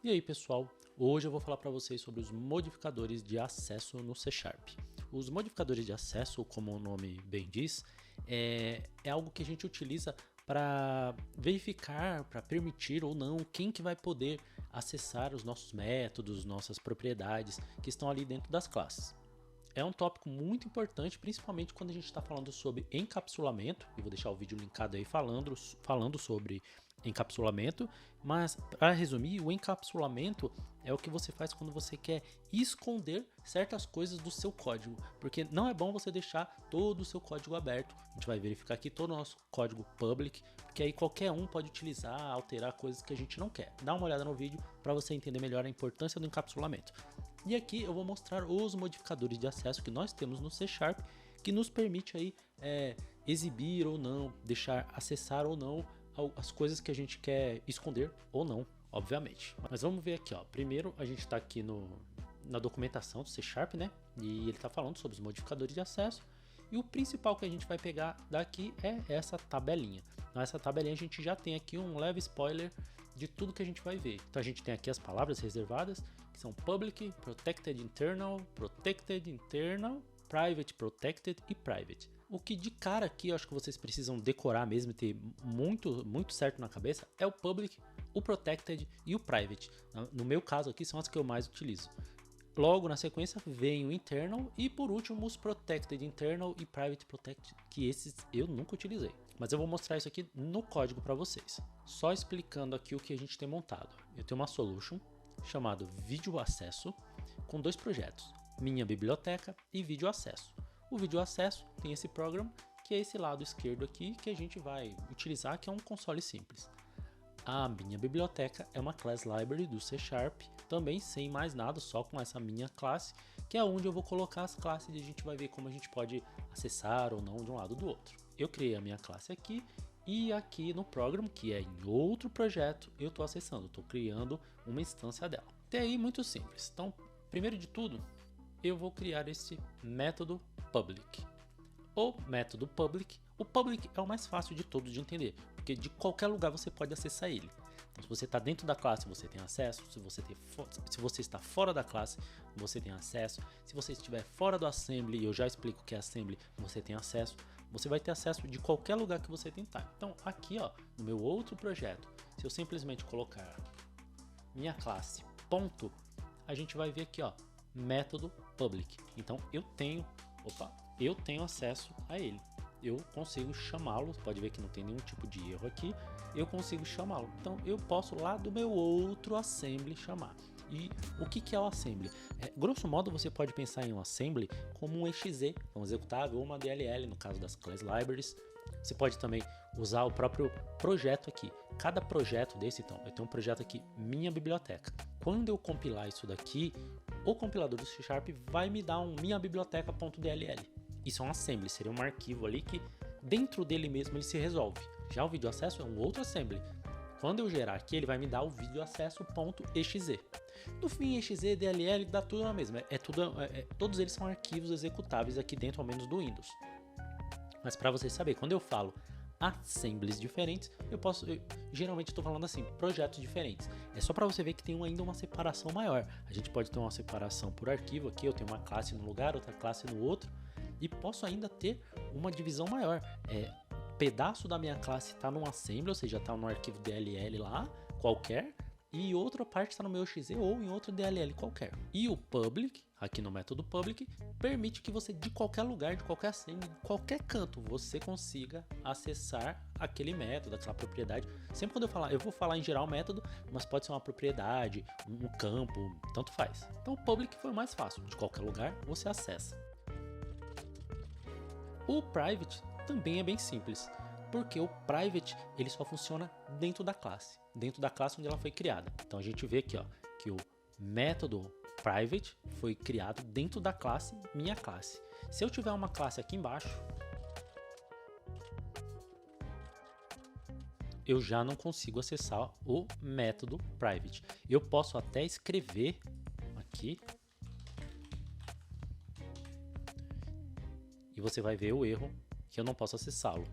E aí pessoal, hoje eu vou falar para vocês sobre os modificadores de acesso no C#. Os modificadores de acesso, como o nome bem diz, é algo que a gente utiliza para verificar, para permitir ou não quem que vai poder acessar os nossos métodos, nossas propriedades que estão ali dentro das classes. É um tópico muito importante, principalmente quando a gente está falando sobre encapsulamento, e vou deixar o vídeo linkado aí falando sobre encapsulamento, mas para resumir, o encapsulamento é o que você faz quando você quer esconder certas coisas do seu código, porque não é bom você deixar todo o seu código aberto. A gente vai verificar aqui todo o nosso código public, porque aí qualquer um pode utilizar, alterar coisas que a gente não quer. Dá uma olhada no vídeo para você entender melhor a importância do encapsulamento. E aqui eu vou mostrar os modificadores de acesso que nós temos no C#, que nos permite aí exibir ou não, deixar acessar ou não as coisas que a gente quer esconder ou não, obviamente. Mas vamos ver aqui, ó. Primeiro a gente está aqui na documentação do C#, né? E ele está falando sobre os modificadores de acesso. E o principal que a gente vai pegar daqui é essa tabelinha. Nessa tabelinha a gente já tem aqui um leve spoiler de tudo que a gente vai ver. Então a gente tem aqui as palavras reservadas, que são Public, Protected Internal, Private Protected e Private. O que de cara aqui eu acho que vocês precisam decorar mesmo e ter muito certo na cabeça é o Public, o Protected e o Private. No meu caso aqui são as que eu mais utilizo. Logo na sequência vem o Internal e por último os Protected Internal e Private Protected, que esses eu nunca utilizei. Mas eu vou mostrar isso aqui no código para vocês. Só explicando aqui o que a gente tem montado. Eu tenho uma solution chamado Vídeo Acesso com dois projetos, Minha Biblioteca e Vídeo Acesso. O Vídeo Acesso tem esse programa que é esse lado esquerdo aqui que a gente vai utilizar, que é um console simples. A Minha Biblioteca é uma class library do C#, também sem mais nada, só com essa minha classe, que é onde eu vou colocar as classes e a gente vai ver como a gente pode acessar ou não de um lado ou do outro. Eu criei a minha classe aqui e aqui no program, que é em outro projeto, eu estou acessando, estou criando uma instância dela. Até aí muito simples. Então, primeiro de tudo, eu vou criar esse método public. O método public, o public é o mais fácil de todos de entender, porque de qualquer lugar você pode acessar ele. Então, se você está dentro da classe, você tem acesso. Se você está fora da classe, você tem acesso. Se você estiver fora do assembly, eu já explico o que é assembly, você tem acesso. Você vai ter acesso de qualquer lugar que você tentar. Então, aqui, ó, no meu outro projeto, se eu simplesmente colocar minha classe ponto, a gente vai ver aqui, ó, método public. Então, eu tenho acesso a ele. Eu consigo chamá-lo, pode ver que não tem nenhum tipo de erro aqui, eu consigo chamá-lo. Então eu posso lá do meu outro assembly chamar. E o que é o assembly? Grosso modo você pode pensar em um assembly como um exe, um executável ou uma DLL no caso das class libraries. Você pode também usar o próprio projeto aqui. Cada projeto desse, então, eu tenho um projeto aqui, minha biblioteca. Quando eu compilar isso daqui, o compilador do C# vai me dar um minha biblioteca.dll. Isso é um assembly, seria um arquivo ali que dentro dele mesmo ele se resolve. Já o vídeo acesso é um outro assembly. Quando eu gerar aqui, ele vai me dar o vídeo acesso.exe. No fim, exe, DLL, dá tudo na mesma. Todos eles são arquivos executáveis aqui dentro, ao menos do Windows. Mas para vocês saberem, quando eu falo assemblies diferentes, geralmente estou falando assim, projetos diferentes. É só para você ver que tem ainda uma separação maior. A gente pode ter uma separação por arquivo aqui, eu tenho uma classe num lugar, outra classe no outro, e posso ainda ter uma divisão maior. Pedaço da minha classe está num assembly, ou seja, está no arquivo DLL lá, qualquer, e outra parte está no meu exe ou em outro DLL qualquer. E o public, aqui no método public, permite que você de qualquer lugar, de qualquer assembly, de qualquer canto, você consiga acessar aquele método, aquela propriedade. Sempre quando eu vou falar em geral método, mas pode ser uma propriedade, um campo, tanto faz. Então o public foi o mais fácil, de qualquer lugar você acessa. O private também é bem simples, porque o private ele só funciona dentro da classe onde ela foi criada. Então a gente vê aqui, ó, que o método private foi criado dentro da classe minha classe. Se eu tiver uma classe aqui embaixo, eu já não consigo acessar o método private. Eu posso até escrever aqui e você vai ver o erro que eu não posso acessá-lo.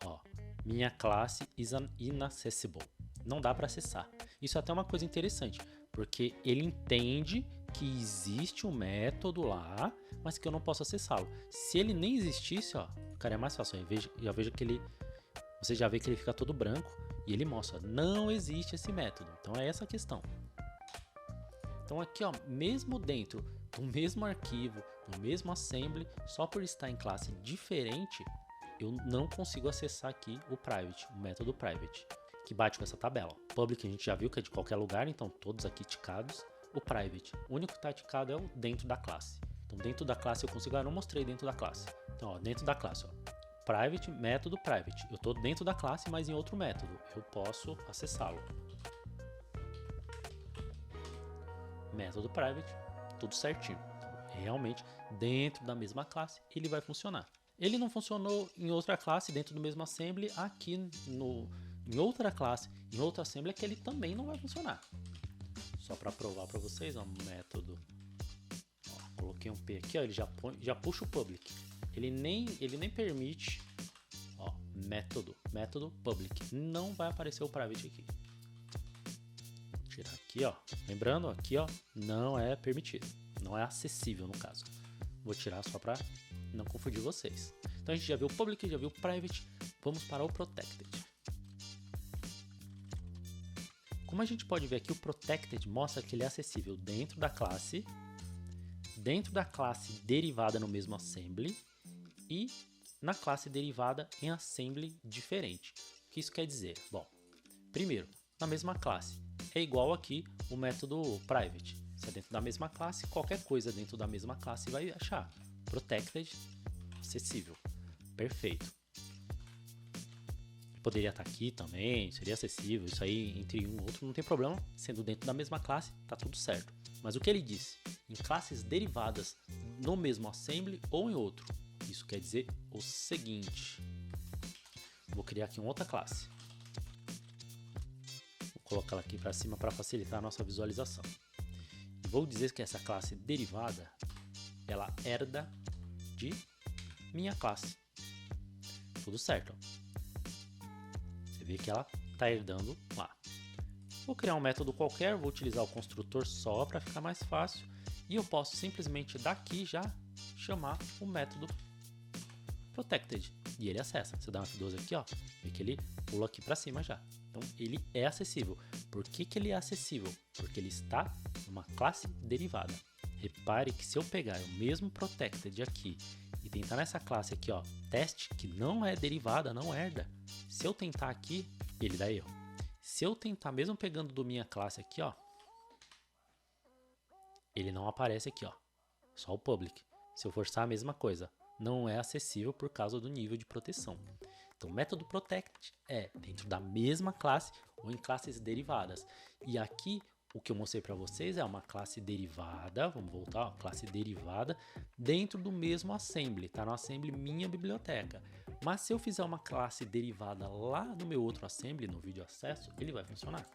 Ó, minha classe is inaccessible. Não dá para acessar. Isso é até uma coisa interessante, Porque ele entende que existe um método lá, mas que eu não posso acessá-lo. Se ele nem existisse, ó, cara, é mais fácil. Já veja que ele, você já vê que ele fica todo branco e ele mostra, não existe esse método. Então é essa a questão. Então aqui, ó, mesmo dentro do mesmo arquivo, do mesmo assembly, só por estar em classe diferente, eu não consigo acessar aqui o private, o método private, que bate com essa tabela. Public a gente já viu que é de qualquer lugar, então todos aqui ticados. O private, o único que está ticado é o dentro da classe. Então dentro da classe eu consigo, eu não mostrei dentro da classe. Então ó, dentro da classe, ó, private, método private. Eu estou dentro da classe, mas em outro método. Eu posso acessá-lo. Método private, tudo certinho. Realmente, dentro da mesma classe, ele vai funcionar. Ele não funcionou em outra classe, dentro do mesmo assembly, aqui em outra classe, em outra assembly, é que ele também não vai funcionar. Só para provar para vocês, ó, método. Ó, coloquei um P aqui, ó, ele já puxa o public. Ele nem permite, ó, método public. Não vai aparecer o private aqui. Vou tirar aqui, ó. Lembrando, aqui, ó, não é permitido. Não é acessível, no caso. Vou tirar só para não confundir vocês. Então a gente já viu o public, já viu o private. Vamos para o protected. Como a gente pode ver aqui, o protected mostra que ele é acessível dentro da classe derivada no mesmo assembly e na classe derivada em assembly diferente. O que isso quer dizer? Bom, primeiro, na mesma classe, é igual aqui o método private. Se é dentro da mesma classe, qualquer coisa dentro da mesma classe vai achar. Protected, acessível. Perfeito. Poderia estar aqui também, seria acessível, isso aí entre um e outro não tem problema, sendo dentro da mesma classe, tá tudo certo. Mas o que ele disse? Em classes derivadas no mesmo assembly ou em outro. Isso quer dizer o seguinte. Vou criar aqui uma outra classe. Vou colocar ela aqui para cima para facilitar a nossa visualização. E vou dizer que essa classe derivada, ela herda de minha classe. Tudo certo, ó. Vê que ela está herdando lá. Vou criar um método qualquer, vou utilizar o construtor só para ficar mais fácil e eu posso simplesmente daqui já chamar o método protected e ele acessa. Você dá um F12 aqui, ó, vê que ele pula aqui para cima já. Então ele é acessível. Por que ele é acessível? Porque ele está numa classe derivada. Repare que se eu pegar o mesmo protected aqui e tentar nessa classe aqui, ó, teste, que não é derivada, não herda. Se eu tentar aqui, ele dá erro. Se eu tentar, mesmo pegando do minha classe aqui, ó, ele não aparece aqui, ó, só o public. Se eu forçar a mesma coisa, não é acessível por causa do nível de proteção. Então, o método protect é dentro da mesma classe ou em classes derivadas. E aqui, o que eu mostrei para vocês é uma classe derivada, vamos voltar, ó, classe derivada dentro do mesmo assembly, tá no assembly minha biblioteca. Mas se eu fizer uma classe derivada lá no meu outro assembly, no vídeo acesso, ele vai funcionar.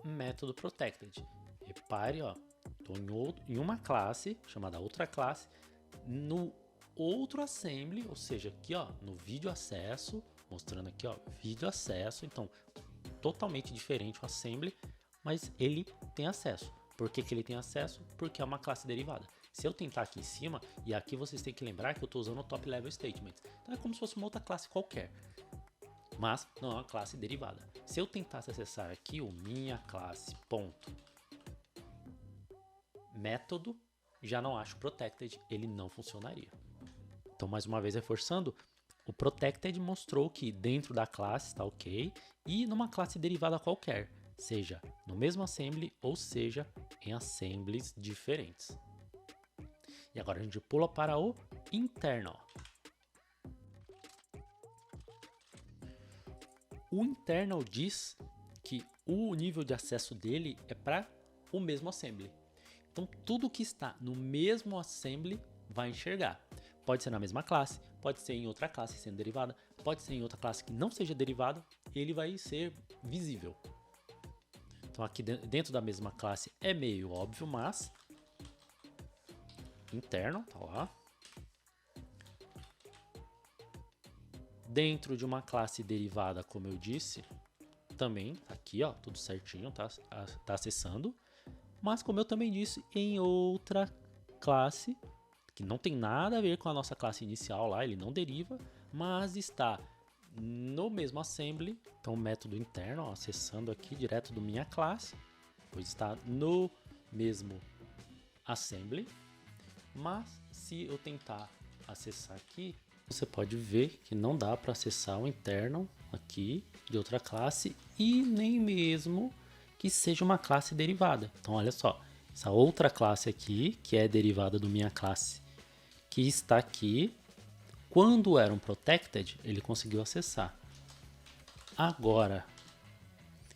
Método protected. Repare, ó, estou em uma classe chamada outra classe, no outro assembly, ou seja, aqui, ó, no vídeo acesso, mostrando aqui, ó, vídeo acesso, então totalmente diferente o assembly, mas ele tem acesso. Por que ele tem acesso? Porque é uma classe derivada. Se eu tentar aqui em cima, e aqui vocês têm que lembrar que eu estou usando o top level statement, então é como se fosse uma outra classe qualquer, mas não é uma classe derivada. Se eu tentasse acessar aqui o minha classe ponto método, já não acho protected, ele não funcionaria. Então, mais uma vez reforçando, o protected mostrou que dentro da classe está ok e numa classe derivada qualquer, seja no mesmo assembly ou seja em assemblies diferentes. E agora a gente pula para o internal. O internal diz que o nível de acesso dele é para o mesmo assembly. Então tudo que está no mesmo assembly vai enxergar. Pode ser na mesma classe, pode ser em outra classe sendo derivada, pode ser em outra classe que não seja derivada, ele vai ser visível. Então aqui dentro da mesma classe é meio óbvio, mas interno, tá lá. Dentro de uma classe derivada, como eu disse, também aqui, ó, tudo certinho, tá acessando. Mas como eu também disse, em outra classe, que não tem nada a ver com a nossa classe inicial lá, ele não deriva, mas está no mesmo assembly. Então, o método interno, ó, acessando aqui direto do minha classe, pois está no mesmo assembly. Mas se eu tentar acessar aqui, você pode ver que não dá para acessar o interno aqui de outra classe e nem mesmo que seja uma classe derivada. Então olha só, essa outra classe aqui, que é derivada do minha classe, que está aqui, quando era um protected, ele conseguiu acessar. Agora,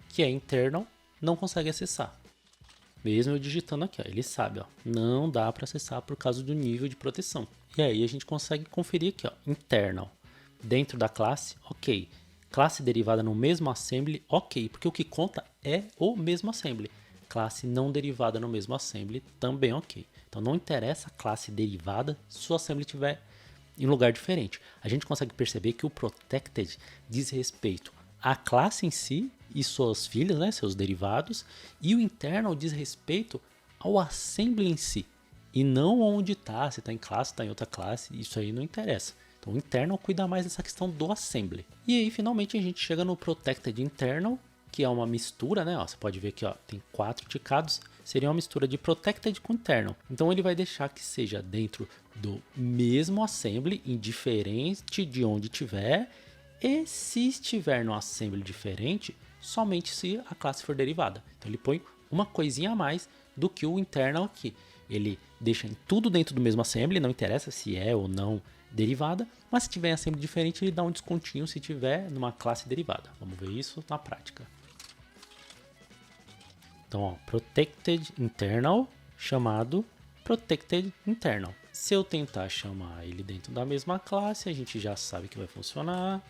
que é internal, não consegue acessar. Mesmo eu digitando aqui, ó, ele sabe, ó, não dá para acessar por causa do nível de proteção. E aí a gente consegue conferir aqui, ó, internal, dentro da classe, ok. Classe derivada no mesmo assembly, ok, porque o que conta é o mesmo assembly. Classe não derivada no mesmo assembly, também ok. Então não interessa a classe derivada se o assembly estiver em lugar diferente. A gente consegue perceber que o protected diz respeito à classe em si e suas filhas, né, seus derivados, e o internal diz respeito ao assembly em si, e não onde está, se está em classe, está em outra classe, isso aí não interessa. Então o internal cuida mais dessa questão do assembly. E aí finalmente a gente chega no protected internal, que é uma mistura, né? Ó, você pode ver que ó, tem 4 ticados, seria uma mistura de protected com internal. Então ele vai deixar que seja dentro do mesmo assembly, indiferente de onde tiver, e se estiver no assembly diferente, somente se a classe for derivada. Então ele põe uma coisinha a mais do que o internal aqui. Ele deixa tudo dentro do mesmo assembly, não interessa se é ou não derivada, mas se tiver assembly diferente, ele dá um descontinho se tiver numa classe derivada. Vamos ver isso na prática. Então, ó, protected internal chamado protected internal. Se eu tentar chamar ele dentro da mesma classe, a gente já sabe que vai funcionar.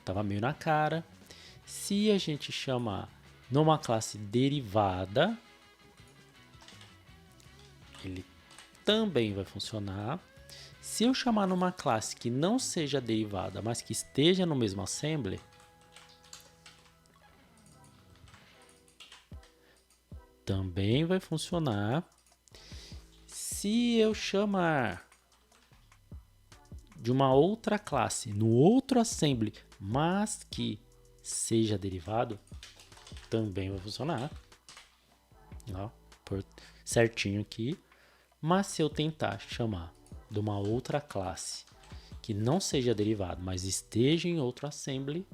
Tava meio na cara. Se a gente chamar numa classe derivada, ele também vai funcionar. Se eu chamar numa classe que não seja derivada, mas que esteja no mesmo assembly, também vai funcionar. Se eu chamar de uma outra classe no outro assembly, mas que seja derivado, também vai funcionar. Ó, por certinho aqui. Mas se eu tentar chamar de uma outra classe que não seja derivado, mas esteja em outro assembly,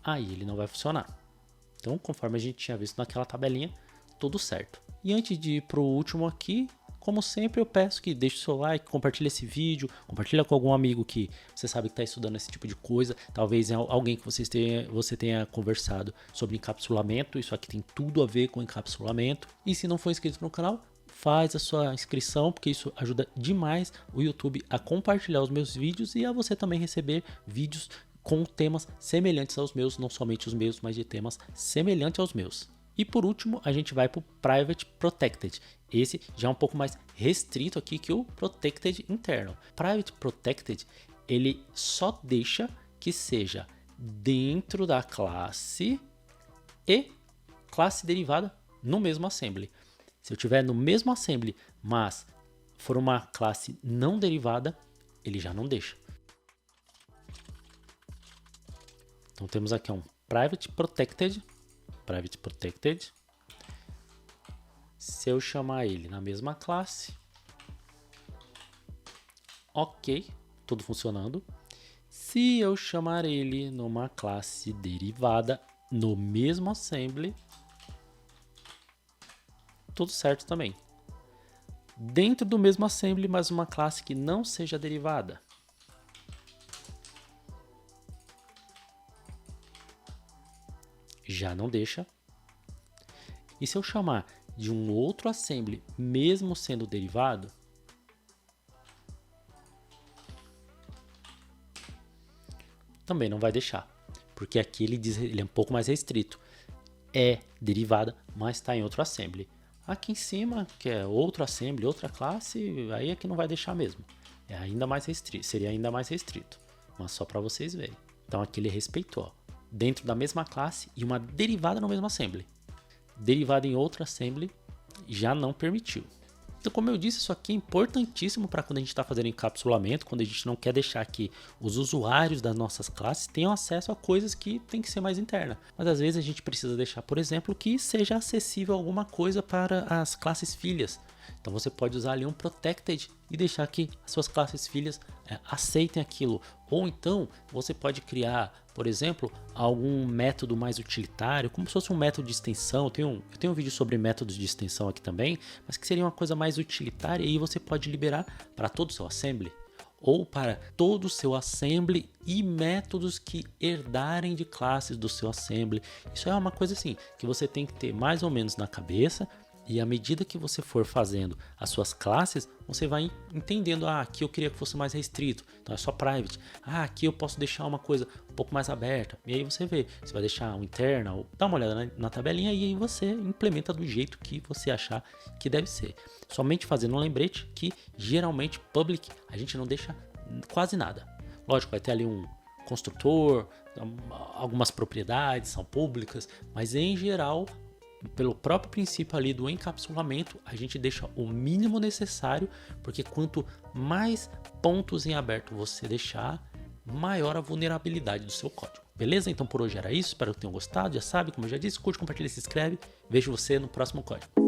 aí ele não vai funcionar. Então, conforme a gente tinha visto naquela tabelinha, tudo certo. E antes de ir para o último aqui, como sempre, eu peço que deixe o seu like, compartilhe esse vídeo, compartilha com algum amigo que você sabe que está estudando esse tipo de coisa, talvez alguém que você tenha conversado sobre encapsulamento. Isso aqui tem tudo a ver com encapsulamento. E se não for inscrito no canal, faz a sua inscrição, porque isso ajuda demais o YouTube a compartilhar os meus vídeos e a você também receber vídeos com temas semelhantes aos meus, não somente os meus, mas de temas semelhantes aos meus. E por último, a gente vai para o Private Protected. Esse já é um pouco mais restrito aqui que o Protected Internal. Private Protected, ele só deixa que seja dentro da classe e classe derivada no mesmo assembly. Se eu tiver no mesmo assembly, mas for uma classe não derivada, ele já não deixa. Então temos aqui um Private Protected. Se eu chamar ele na mesma classe, ok, tudo funcionando. Se eu chamar ele numa classe derivada no mesmo assembly, tudo certo também. Dentro do mesmo assembly, mas uma classe que não seja derivada, já não deixa. E se eu chamar de um outro assembly, mesmo sendo derivado, também não vai deixar, porque aqui ele é um pouco mais restrito. É derivada, mas está em outro assembly. Aqui em cima, que é outro assembly, outra classe, aí é que não vai deixar mesmo. seria ainda mais restrito, mas só para vocês verem. Então aqui ele respeitou, ó, dentro da mesma classe e uma derivada no mesmo assembly. Derivada em outra assembly já não permitiu. Então, como eu disse, isso aqui é importantíssimo para quando a gente está fazendo encapsulamento, quando a gente não quer deixar que os usuários das nossas classes tenham acesso a coisas que tem que ser mais interna. Mas às vezes a gente precisa deixar, por exemplo, que seja acessível alguma coisa para as classes filhas. Então você pode usar ali um protected e deixar que as suas classes filhas aceitem aquilo. Ou então você pode criar, por exemplo, algum método mais utilitário, como se fosse um método de extensão. Eu tenho um vídeo sobre métodos de extensão aqui também, mas que seria uma coisa mais utilitária e aí você pode liberar para todo o seu assembly. Ou para todo o seu assembly e métodos que herdarem de classes do seu assembly. Isso é uma coisa assim que você tem que ter mais ou menos na cabeça. E à medida que você for fazendo as suas classes, você vai entendendo, aqui eu queria que fosse mais restrito, então é só private. Aqui eu posso deixar uma coisa um pouco mais aberta. E aí você vai deixar um internal, dá uma olhada na tabelinha e aí você implementa do jeito que você achar que deve ser. Somente fazendo um lembrete que geralmente public a gente não deixa quase nada. Lógico, vai ter ali um construtor, algumas propriedades são públicas, mas em geral, pelo próprio princípio ali do encapsulamento, a gente deixa o mínimo necessário, porque quanto mais pontos em aberto você deixar, maior a vulnerabilidade do seu código. Beleza? Então por hoje era isso, espero que tenham gostado, já sabe, como eu já disse, curte, compartilha, se inscreve, vejo você no próximo código.